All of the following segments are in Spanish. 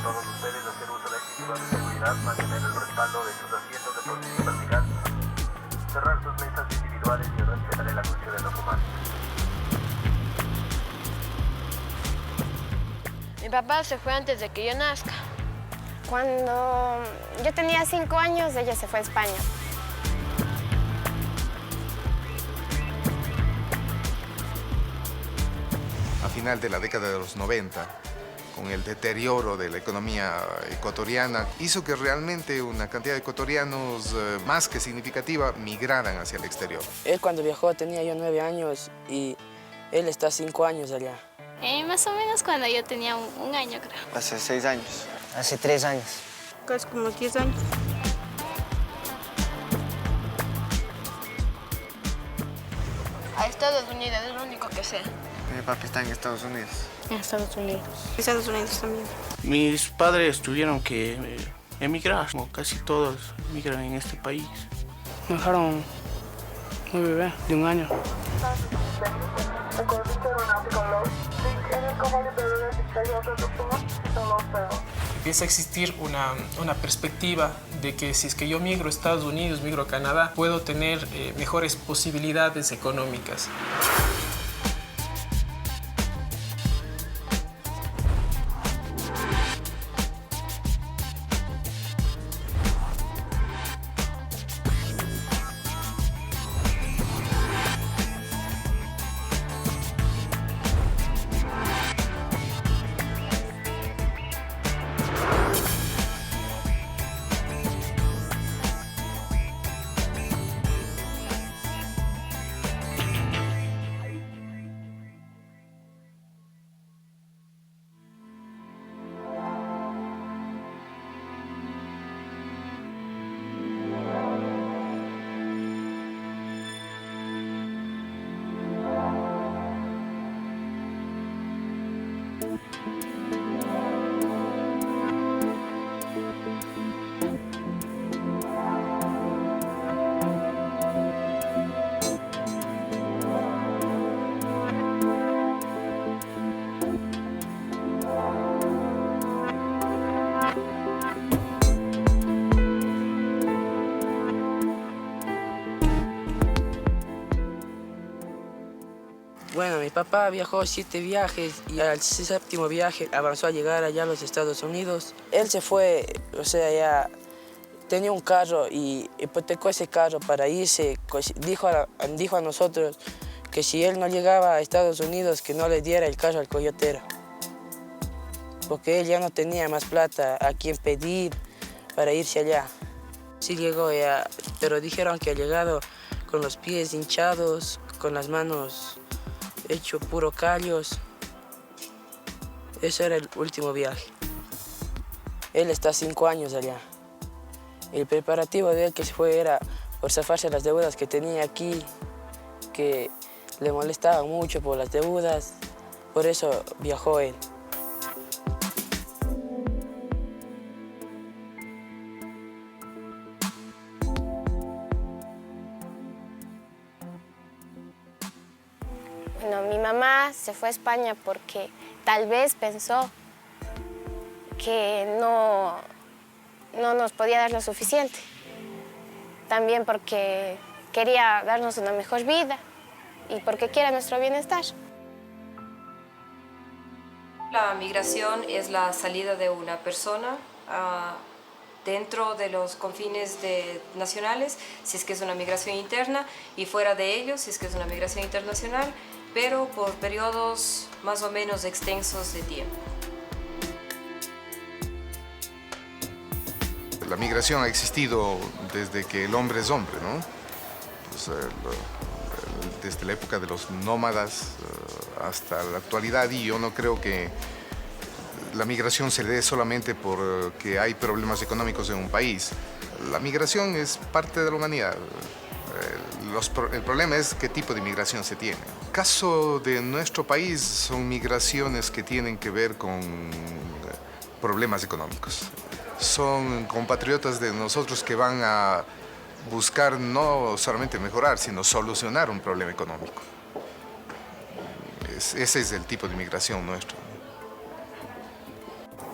todos ustedes hacer uso del cinturón de seguridad, mantener el respaldo de sus asientos de posición vertical, cerrar sus mesas individuales y respetar el anuncio del documento. Mi papá se fue antes de que yo nazca. Cuando yo tenía 5 años, ella se fue a España. A final de la década de los 90, con el deterioro de la economía ecuatoriana, hizo que realmente una cantidad de ecuatorianos más que significativa migraran hacia el exterior. Él cuando viajó tenía yo 9 años y él está 5 años allá. Más o menos cuando yo tenía un año, creo. Hace 6 años. Hace 3 años. Casi como 10 años. A Estados Unidos, es lo único que sé. Mi papá está en Estados Unidos. En Estados Unidos. Estados Unidos también. Mis padres tuvieron que emigrar, como casi todos emigran en este país. Me dejaron un bebé de 1 año. Empieza a existir una perspectiva de que si es que yo migro a Estados Unidos, migro a Canadá, puedo tener mejores posibilidades económicas. Bueno, mi papá viajó 7 viajes y al 7º viaje avanzó a llegar allá a los Estados Unidos. Él se fue, o sea, ya tenía un carro y hipotecó ese carro para irse. Dijo a nosotros que si él no llegaba a Estados Unidos, que no le diera el carro al coyotero. Porque él ya no tenía más plata a quien pedir para irse allá. Sí llegó ya, pero dijeron que ha llegado con los pies hinchados, con las manos hecho puro callos. Ese era el último viaje. Él está 5 años allá. El preparativo de él que se fue era por zafarse las deudas que tenía aquí, que le molestaban mucho por las deudas, por eso viajó él. Bueno, mi mamá se fue a España porque tal vez pensó que no nos podía dar lo suficiente. También porque quería darnos una mejor vida y porque quiere nuestro bienestar. La migración es la salida de una persona dentro de los confines nacionales, si es que es una migración interna, y fuera de ellos, si es que es una migración internacional, pero por periodos más o menos extensos de tiempo. La migración ha existido desde que el hombre es hombre, ¿no? Pues, desde la época de los nómadas hasta la actualidad, y yo no creo que la migración se dé solamente porque hay problemas económicos en un país. La migración es parte de la humanidad. El problema es qué tipo de migración se tiene. El caso de nuestro país son migraciones que tienen que ver con problemas económicos. Son compatriotas de nosotros que van a buscar no solamente mejorar, sino solucionar un problema económico. Ese es el tipo de migración nuestro.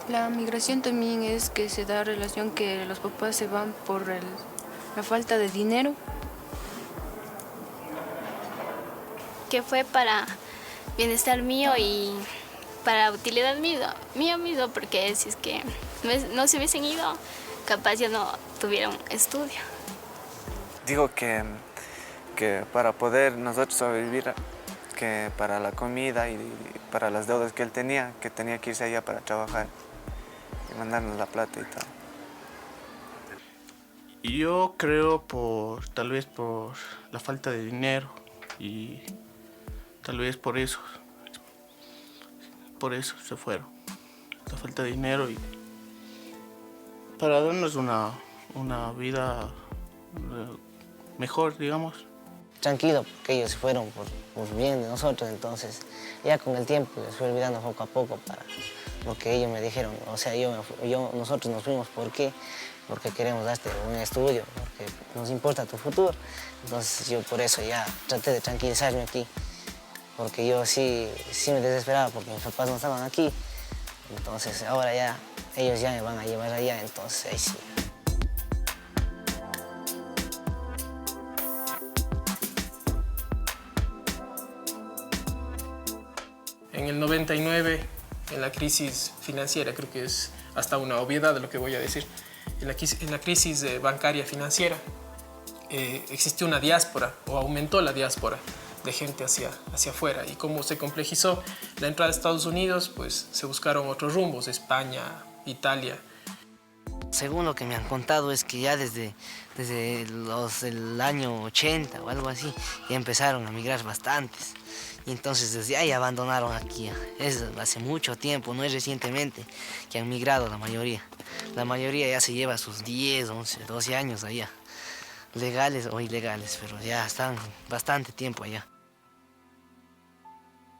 La migración también es que se da relación que los papás se van por la falta de dinero. Que fue para bienestar mío y para utilidad mío mismo, porque si es que no se hubiesen ido, capaz ya no tuvieron estudio. Digo que para poder nosotros sobrevivir, que para la comida y para las deudas que él tenía, que tenía que irse allá para trabajar y mandarnos la plata y todo. Yo creo tal vez por la falta de dinero y tal vez por eso se fueron. La falta de dinero y para darnos una vida mejor, digamos. Tranquilo, porque ellos se fueron por bien de nosotros, entonces ya con el tiempo les fui olvidando poco a poco porque ellos me dijeron, o sea, nosotros nos fuimos, ¿por qué? Porque queremos darte un estudio, porque nos importa tu futuro. Entonces yo por eso ya traté de tranquilizarme aquí, porque yo sí me desesperaba porque mis papás no estaban aquí. Entonces ahora ya ellos ya me van a llevar allá, entonces ahí sí. En el 99, en la crisis financiera, creo que es hasta una obviedad de lo que voy a decir, en la crisis bancaria financiera existió una diáspora, o aumentó la diáspora de gente hacia afuera. Y como se complejizó la entrada de Estados Unidos, pues se buscaron otros rumbos, España, Italia. Según lo que me han contado es que ya desde el año 80 o algo así, ya empezaron a migrar bastantes. Y entonces desde ahí abandonaron aquí. Es hace mucho tiempo, no es recientemente, que han migrado la mayoría. La mayoría ya se lleva sus 10, 11, 12 años allá. Legales o ilegales, pero ya están bastante tiempo allá.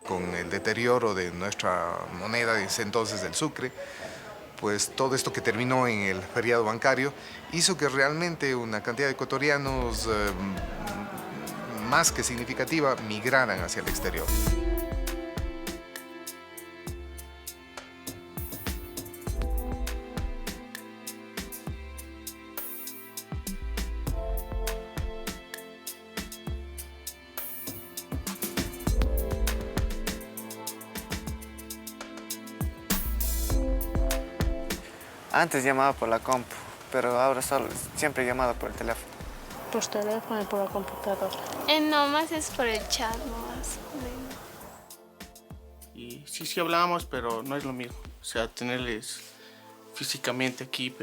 Con el deterioro de nuestra moneda de ese entonces, del sucre, pues todo esto que terminó en el feriado bancario hizo que realmente una cantidad de ecuatorianos más que significativa migraran hacia el exterior. Antes llamaba por la compu, pero ahora siempre he llamado por el teléfono. Por teléfono y por la computadora. No más es por el chat, nomás. Y sí hablamos, pero no es lo mismo. O sea, tenerles físicamente aquí,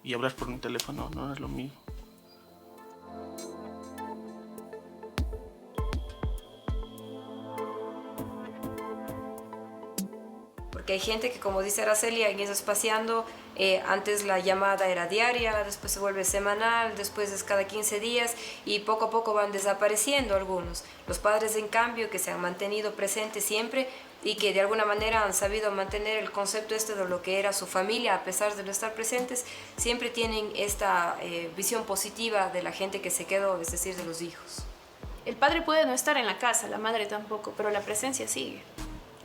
y hablar por un teléfono no es lo mismo. Porque hay gente que, como dice Araceli, en eso espaciando, antes la llamada era diaria, después se vuelve semanal, después es cada 15 días y poco a poco van desapareciendo algunos. Los padres, en cambio, que se han mantenido presentes siempre y que de alguna manera han sabido mantener el concepto de lo que era su familia a pesar de no estar presentes, siempre tienen esta visión positiva de la gente que se quedó, es decir, de los hijos. El padre puede no estar en la casa, la madre tampoco, pero la presencia sigue.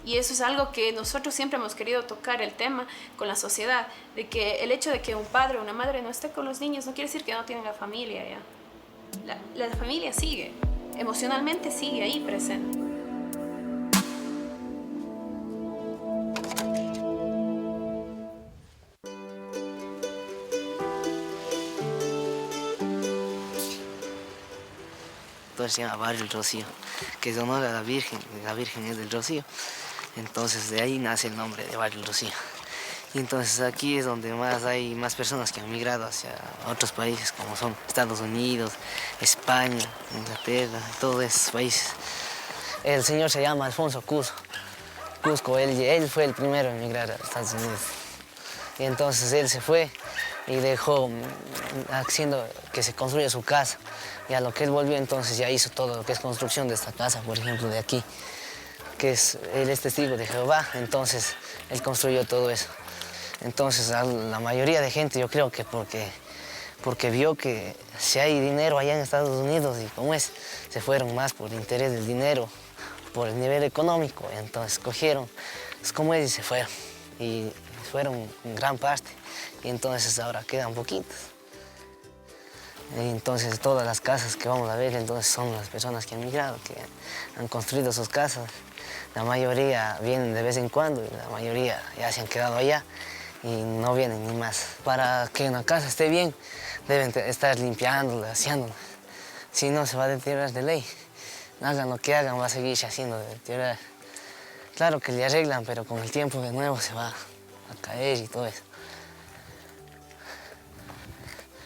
Y eso es algo que nosotros siempre hemos querido tocar el tema con la sociedad, de que el hecho de que un padre o una madre no esté con los niños no quiere decir que no tienen la familia ya. La familia sigue, emocionalmente sigue ahí presente. Entonces se llama Barrio El Rocío, que es honor a la Virgen es del Rocío. Entonces de ahí nace el nombre de Barrio El Rocío. Y entonces aquí es donde hay más personas que han migrado hacia otros países como son Estados Unidos, España, Inglaterra, todos esos países. El señor se llama Alfonso Cusco, él fue el primero en migrar a Estados Unidos. Y entonces él se fue y dejó haciendo que se construya su casa. Y a lo que él volvió entonces ya hizo todo lo que es construcción de esta casa, por ejemplo, de aquí, que él es testigo de Jehová, entonces él construyó todo eso. Entonces a la mayoría de gente yo creo que porque vio que si hay dinero allá en Estados Unidos y como se fueron más por interés del dinero, por el nivel económico, entonces cogieron, es como él y se fueron. y fueron en gran parte, y entonces ahora quedan poquitos. Y entonces todas las casas que vamos a ver entonces son las personas que han migrado, que han construido sus casas. La mayoría vienen de vez en cuando y la mayoría ya se han quedado allá y no vienen ni más. Para que una casa esté bien, deben estar limpiándola, haciéndola. Si no, se va a deteriorar de ley. Hagan lo que hagan, va a seguirse haciendo deteriorar. Claro que le arreglan, pero con el tiempo de nuevo se va a caer y todo eso.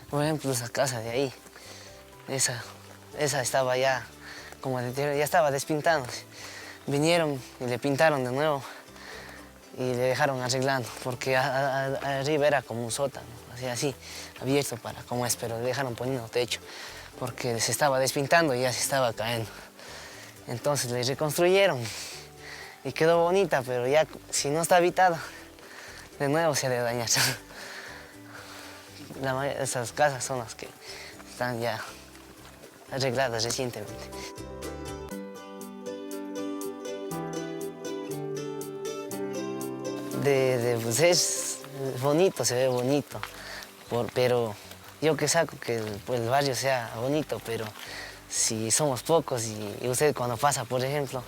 Por ejemplo, esa casa de ahí, esa estaba ya como deteriorada, ya estaba despintándose. Vinieron y le pintaron de nuevo y le dejaron arreglando, porque arriba era como un sótano, así, abierto para como es, pero le dejaron poniendo techo, porque se estaba despintando y ya se estaba cayendo. Entonces le reconstruyeron y quedó bonita, pero ya si no está habitada, de nuevo se ha de dañar. Esas casas son las que están ya arregladas recientemente. Pues es bonito, se ve bonito, pero yo que saco que el barrio sea bonito, pero si somos pocos y usted cuando pasa, por ejemplo,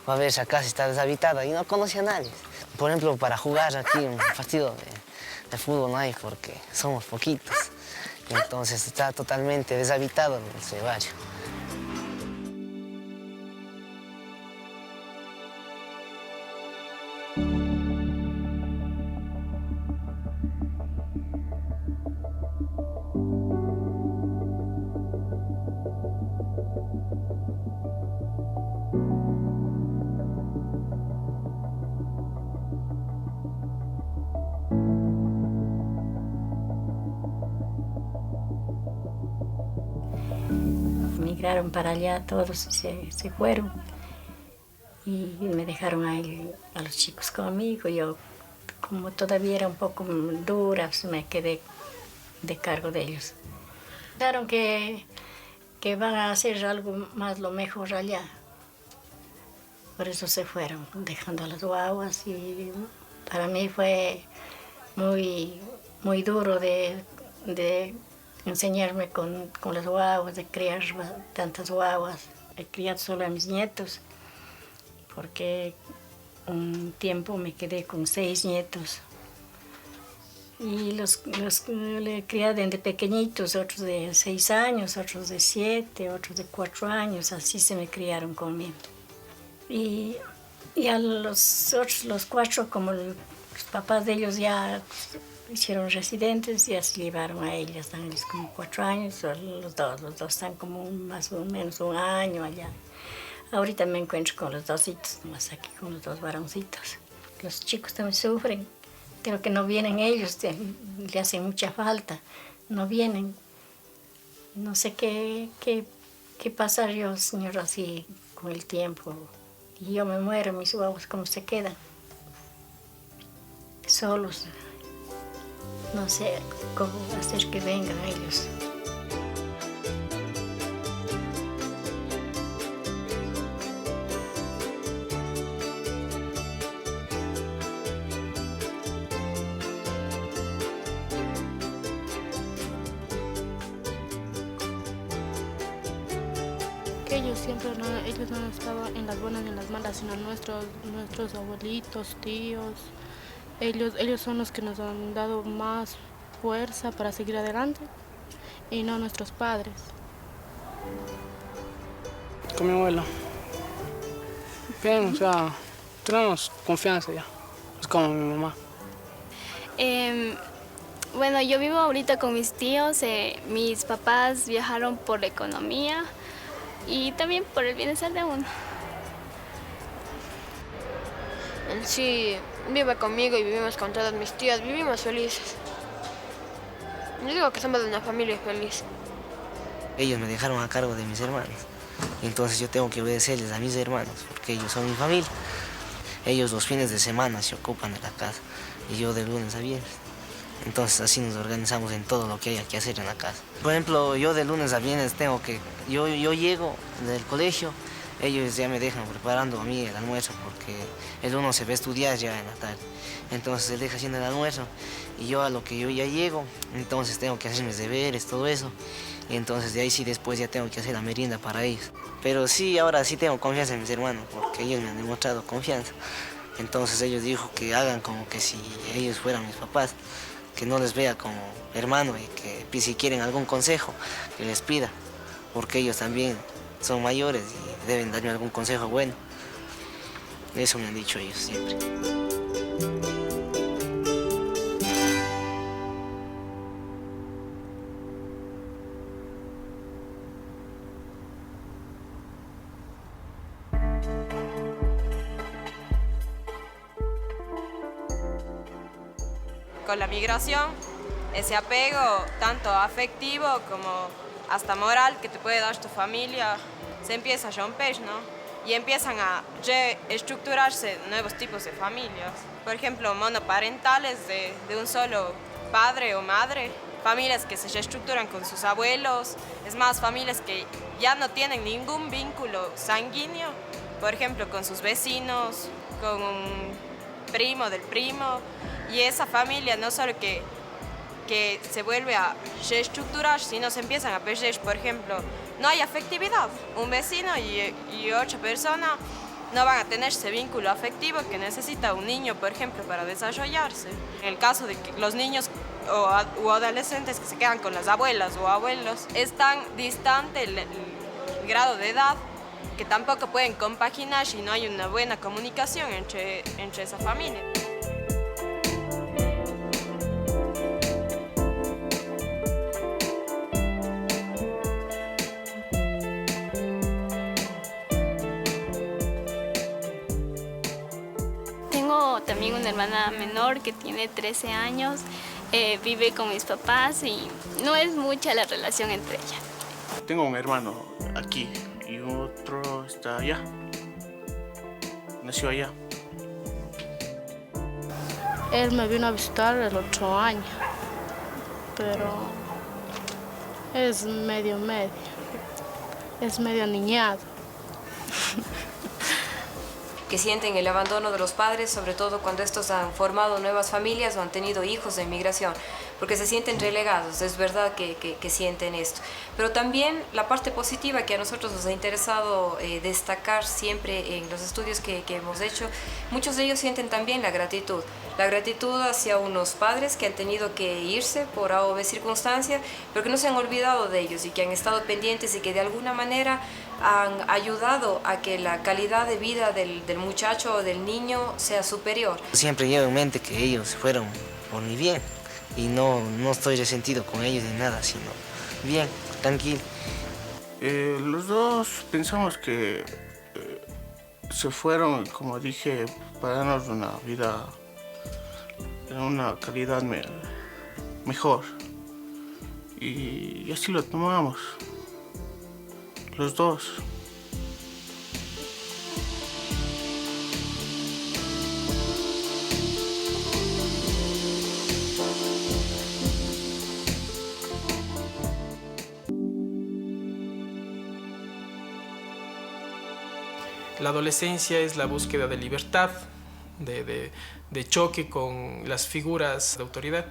va a ver esa casa está deshabitada y no conoce a nadie. Por ejemplo, para jugar aquí un partido de fútbol no hay porque somos poquitos, entonces está totalmente deshabitado ese barrio. Migraron para allá, todos se fueron y me dejaron a los chicos conmigo. Yo, como todavía era un poco dura, pues me quedé de cargo de ellos. Pensaron que van a hacer algo más, lo mejor allá. Por eso se fueron, dejando a las guaguas, y para mí fue muy duro de enseñarme con las guaguas, de criar tantas guaguas. He criado solo a mis nietos, porque un tiempo me quedé con 6 nietos. Y los le crié desde pequeñitos, otros de 6 años, otros de 7, otros de 4 años, así se me criaron conmigo. Y a los otros, los 4, como los papás de ellos ya hicieron residentes, ya se llevaron a ellas, están como 4 años, los dos están como más o menos 1 año allá. Ahorita me encuentro con los 2 hijitos, más aquí con los 2 varoncitos. Los chicos también sufren, creo que no vienen ellos, le hacen mucha falta, no vienen. No sé qué pasar yo, señor, así con el tiempo. Y yo me muero, mis guaguas, ¿cómo se quedan? Solos. No sé cómo hacer que vengan ellos. Ellos no han estado en las buenas ni en las malas, sino nuestros abuelitos, tíos. Ellos son los que nos han dado más fuerza para seguir adelante y no nuestros padres. Con mi abuelo. Bien, o sea, tenemos confianza ya. Es como mi mamá. Bueno, yo vivo ahorita con mis tíos. Mis papás viajaron por la economía y también por el bienestar de uno. Él sí vive conmigo y vivimos con todas mis tías, vivimos felices. Yo digo que somos de una familia feliz. Ellos me dejaron a cargo de mis hermanos, entonces yo tengo que obedecerles a mis hermanos, porque ellos son mi familia. Ellos los fines de semana se ocupan de la casa y yo de lunes a viernes. Entonces así nos organizamos en todo lo que haya que hacer en la casa. Por ejemplo, yo de lunes a viernes yo llego del colegio ellos ya me dejan preparando a mí el almuerzo porque el uno se va a estudiar ya en la tarde. Entonces él deja haciendo el almuerzo y yo a lo que yo ya llego, entonces tengo que hacer mis deberes, todo eso. Y entonces de ahí sí después ya tengo que hacer la merienda para ellos. Pero sí, ahora sí tengo confianza en mis hermanos porque ellos me han demostrado confianza. Entonces ellos dijo que hagan como que si ellos fueran mis papás, que no les vea como hermano y que si quieren algún consejo, que les pida, porque ellos también son mayores y deben darme algún consejo bueno. Eso me han dicho ellos siempre. Con la migración, ese apego tanto afectivo como hasta moral que te puede dar tu familia se empieza a romper, ¿no? Y empiezan a reestructurarse nuevos tipos de familias. Por ejemplo, monoparentales de un solo padre o madre, familias que se reestructuran con sus abuelos, es más, familias que ya no tienen ningún vínculo sanguíneo, por ejemplo, con sus vecinos, con un primo del primo, y esa familia no solo que se vuelve a reestructurar, sino se empiezan a perder, por ejemplo, no hay afectividad. Un vecino y otra persona no van a tener ese vínculo afectivo que necesita un niño, por ejemplo, para desarrollarse. En el caso de que los niños o adolescentes que se quedan con las abuelas o abuelos, es tan distante el grado de edad que tampoco pueden compaginar si no hay una buena comunicación entre esa familia. Tengo también una hermana menor que tiene 13 años, vive con mis papás y no es mucha la relación entre ellas. Tengo un hermano aquí y otro está allá. Nació allá. Él me vino a visitar el otro año, pero es medio, es medio niñado. Que sienten el abandono de los padres, sobre todo cuando estos han formado nuevas familias o han tenido hijos de inmigración, porque se sienten relegados, es verdad que sienten esto. Pero también la parte positiva que a nosotros nos ha interesado destacar siempre en los estudios que hemos hecho, muchos de ellos sienten también la gratitud hacia unos padres que han tenido que irse por A o B circunstancia, pero que no se han olvidado de ellos y que han estado pendientes y que de alguna manera han ayudado a que la calidad de vida del muchacho o del niño sea superior. Siempre llevo en mente que ellos fueron por mi bien y no estoy resentido con ellos ni nada, sino bien, tranquilo. Los dos pensamos que se fueron, como dije, para darnos una vida en una calidad mejor. Y así lo tomamos, los dos. La adolescencia es la búsqueda de libertad, de choque con las figuras de autoridad.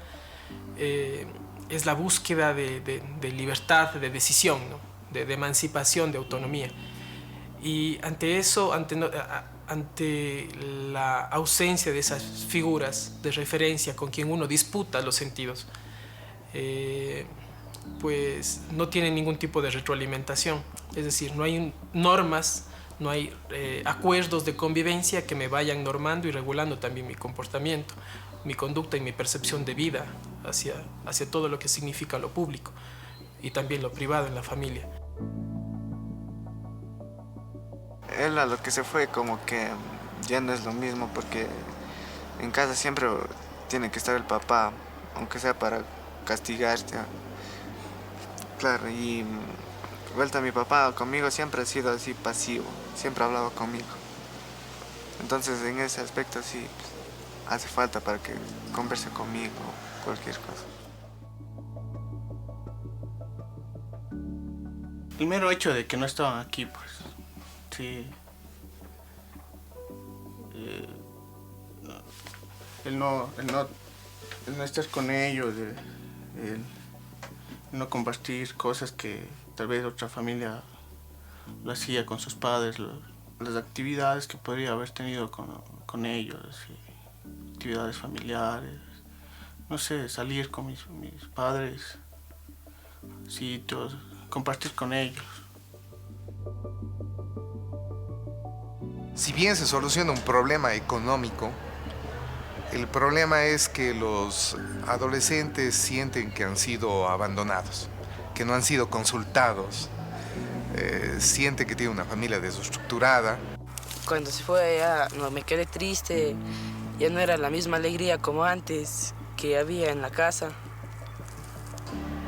Es la búsqueda de libertad, de decisión, ¿no? de emancipación, de autonomía. Y ante eso, ante la ausencia de esas figuras de referencia con quien uno disputa los sentidos, pues no tiene ningún tipo de retroalimentación. Es decir, no hay normas, no hay acuerdos de convivencia que me vayan normando y regulando también mi comportamiento, mi conducta y mi percepción de vida hacia todo lo que significa lo público y también lo privado en la familia. Él a lo que se fue como que ya no es lo mismo porque en casa siempre tiene que estar el papá, aunque sea para castigarte. Claro, y vuelta mi papá conmigo siempre ha sido así pasivo, siempre ha hablado conmigo. Entonces en ese aspecto sí pues, hace falta para que converse conmigo o cualquier cosa. El mero hecho de que no estaban aquí, pues, Sí. El no estar con ellos, el no compartir cosas que tal vez otra familia lo hacía con sus padres, las actividades que podría haber tenido con ellos, actividades familiares, no sé, salir con mis padres, sitios, compartir con ellos. Si bien se soluciona un problema económico, el problema es que los adolescentes sienten que han sido abandonados, que no han sido consultados, sienten que tienen una familia desestructurada. Cuando se fue allá, no, me quedé triste, ya no era la misma alegría como antes que había en la casa.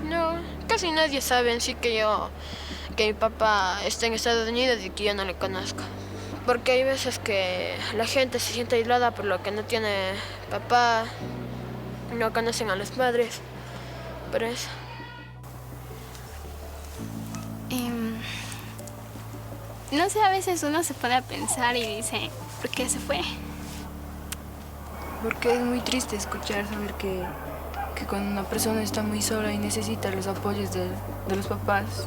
No, casi nadie sabe en sí que mi papá está en Estados Unidos y que yo no le conozco. Porque hay veces que la gente se siente aislada por lo que no tiene papá, no conocen a los padres, por eso. No sé, a veces uno se pone a pensar y dice, ¿por qué se fue? Porque es muy triste escuchar, saber que cuando una persona está muy sola y necesita los apoyos de los papás.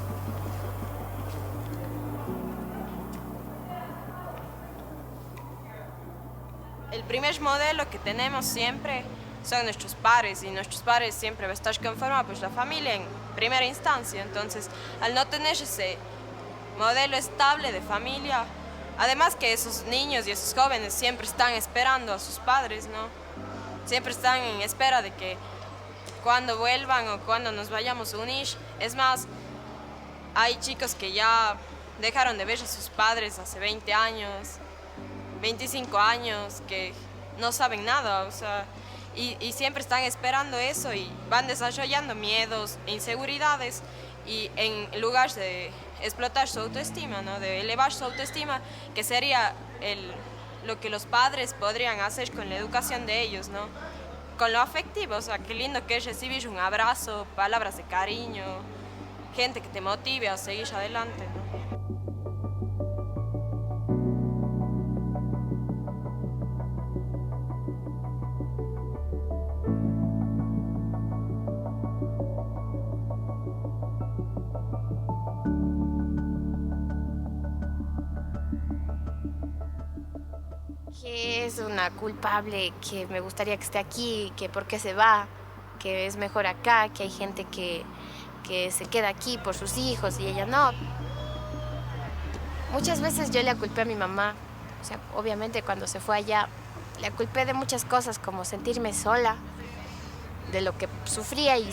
El primer modelo que tenemos siempre son nuestros padres y nuestros padres siempre van a estar conformados por la familia en primera instancia. Entonces, al no tener ese modelo estable de familia, además que esos niños y esos jóvenes siempre están esperando a sus padres, ¿no? Siempre están en espera de que cuando vuelvan o cuando nos vayamos a unir. Es más, hay chicos que ya dejaron de ver a sus padres hace 20 años, 25 años, que no saben nada, o sea, y siempre están esperando eso y van desarrollando miedos, inseguridades, y en lugar de explotar su autoestima, ¿no? De elevar su autoestima, que sería lo que los padres podrían hacer con la educación de ellos, ¿no? Con lo afectivo, o sea, qué lindo que es recibir un abrazo, palabras de cariño, gente que te motive a seguir adelante, ¿no? Que es una culpable, que me gustaría que esté aquí, que por qué se va, que es mejor acá, que hay gente que se queda aquí por sus hijos y ella no. Muchas veces yo le culpé a mi mamá, o sea, obviamente cuando se fue allá, le culpé de muchas cosas, como sentirme sola, de lo que sufría y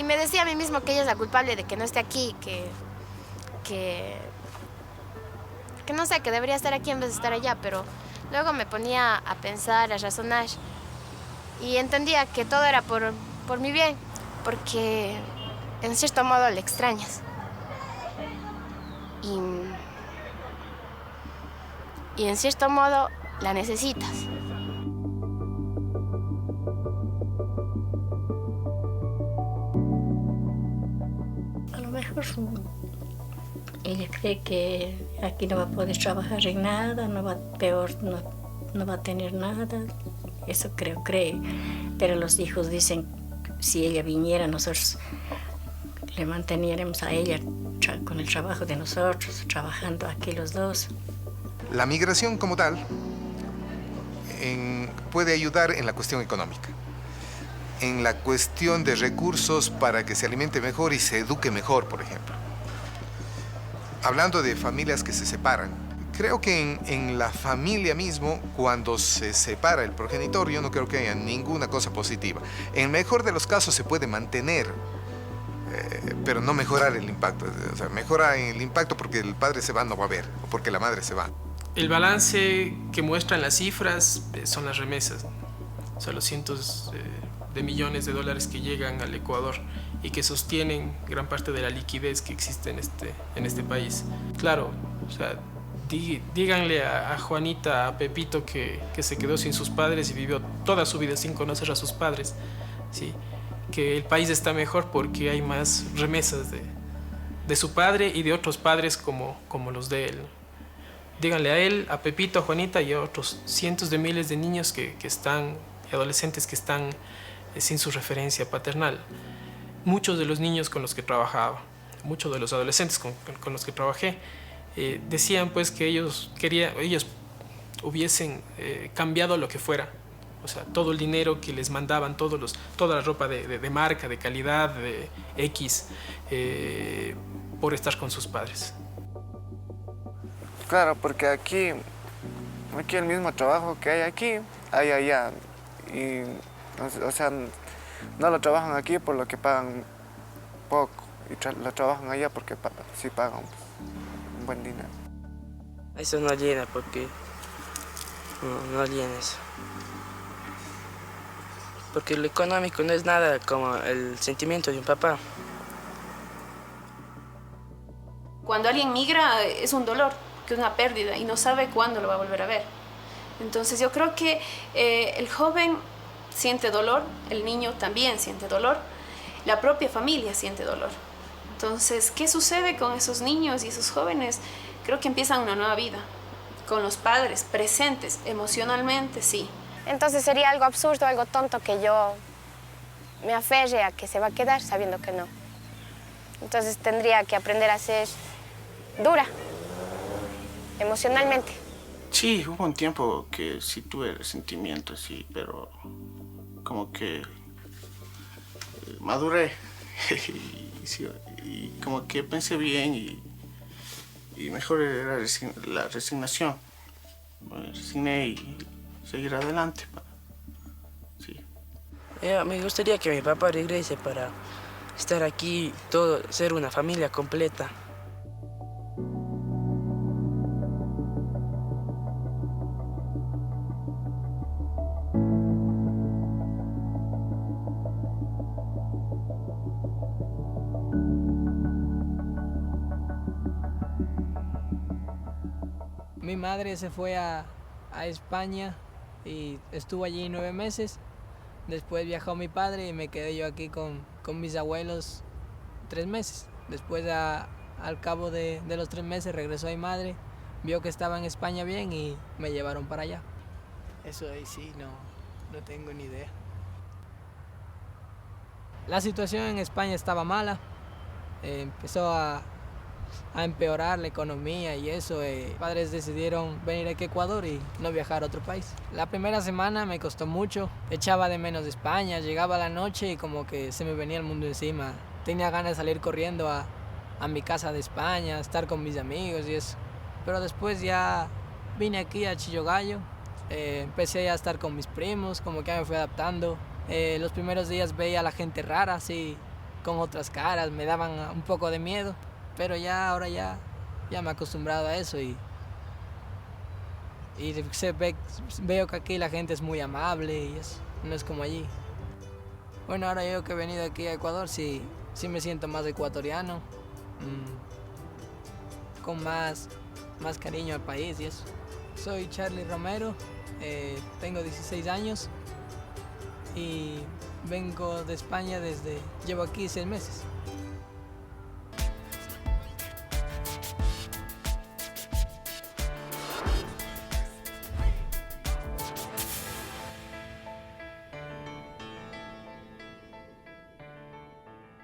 me decía a mí mismo que ella es la culpable de que no esté aquí, que no sé, que debería estar aquí en vez de estar allá, pero luego me ponía a pensar, a razonar y entendía que todo era por mi bien, porque en cierto modo le extrañas. Y en cierto modo la necesitas. A lo mejor ella cree que aquí no va a poder trabajar en nada, no va a tener nada. Eso cree. Pero los hijos dicen, si ella viniera, nosotros le manteniéramos a ella con el trabajo de nosotros, trabajando aquí los dos. La migración como tal puede ayudar en la cuestión económica, en la cuestión de recursos para que se alimente mejor y se eduque mejor, por ejemplo. Hablando de familias que se separan, creo que en la familia mismo, cuando se separa el progenitor, yo no creo que haya ninguna cosa positiva. En el mejor de los casos se puede mantener, pero no mejorar el impacto. O sea, mejora el impacto porque el padre se va, no va a haber, o porque la madre se va. El balance que muestran las cifras son las remesas, o sea, los cientos de millones de dólares que llegan al Ecuador y que sostienen gran parte de la liquidez que existe en este país. Claro, o sea, díganle a Juanita, a Pepito que se quedó sin sus padres y vivió toda su vida sin conocer a sus padres, ¿sí? Que el país está mejor porque hay más remesas de su padre y de otros padres como los de él. Díganle a él, a Pepito, a Juanita y a otros cientos de miles de niños que están, y adolescentes que están sin su referencia paternal. Muchos de los niños con los que trabajaba, muchos de los adolescentes con los que trabajé, decían pues que ellos hubiesen cambiado lo que fuera. O sea, todo el dinero que les mandaban, toda la ropa de marca, de calidad, de X, por estar con sus padres. Claro, porque aquí el mismo trabajo que hay aquí, hay allá. Y, o sea, no lo trabajan aquí por lo que pagan poco, y lo trabajan allá porque sí pagan un buen dinero. Eso no llena porque no llena eso. Porque lo económico no es nada como el sentimiento de un papá. Cuando alguien migra es un dolor, que es una pérdida y no sabe cuándo lo va a volver a ver. Entonces yo creo que el joven siente dolor, el niño también siente dolor, la propia familia siente dolor. Entonces, ¿qué sucede con esos niños y esos jóvenes? Creo que empiezan una nueva vida, con los padres presentes, emocionalmente, sí. Entonces sería algo absurdo, algo tonto que yo me aferre a que se va a quedar sabiendo que no. Entonces tendría que aprender a ser dura, emocionalmente. Sí, hubo un tiempo que sí tuve resentimiento, sí, pero como que maduré y como que pensé bien y mejor era la resignación. Me resigné y seguir adelante. Sí. Me gustaría que mi papá regrese para estar aquí, ser una familia completa. Mi madre se fue a España y estuvo allí 9 meses. Después viajó mi padre y me quedé yo aquí con mis abuelos 3 meses. Después, al cabo de los 3 meses, regresó mi madre, vio que estaba en España bien y me llevaron para allá. Eso ahí sí, no tengo ni idea. La situación en España estaba mala. Empezó a empeorar la economía y eso. Mis padres decidieron venir aquí a Ecuador y no viajar a otro país. La primera semana me costó mucho, echaba de menos de España, llegaba la noche y como que se me venía el mundo encima. Tenía ganas de salir corriendo a mi casa de España, estar con mis amigos y eso. Pero después ya vine aquí a Chillogallo, empecé a estar con mis primos, como que me fui adaptando. Los primeros días veía a la gente rara, así, con otras caras, me daban un poco de miedo. Pero ahora ya me he acostumbrado a eso y veo que aquí la gente es muy amable y eso, no es como allí. Bueno, ahora yo que he venido aquí a Ecuador sí me siento más ecuatoriano, con más cariño al país y eso. Soy Charlie Romero, tengo 16 años y vengo de España llevo aquí 6 meses.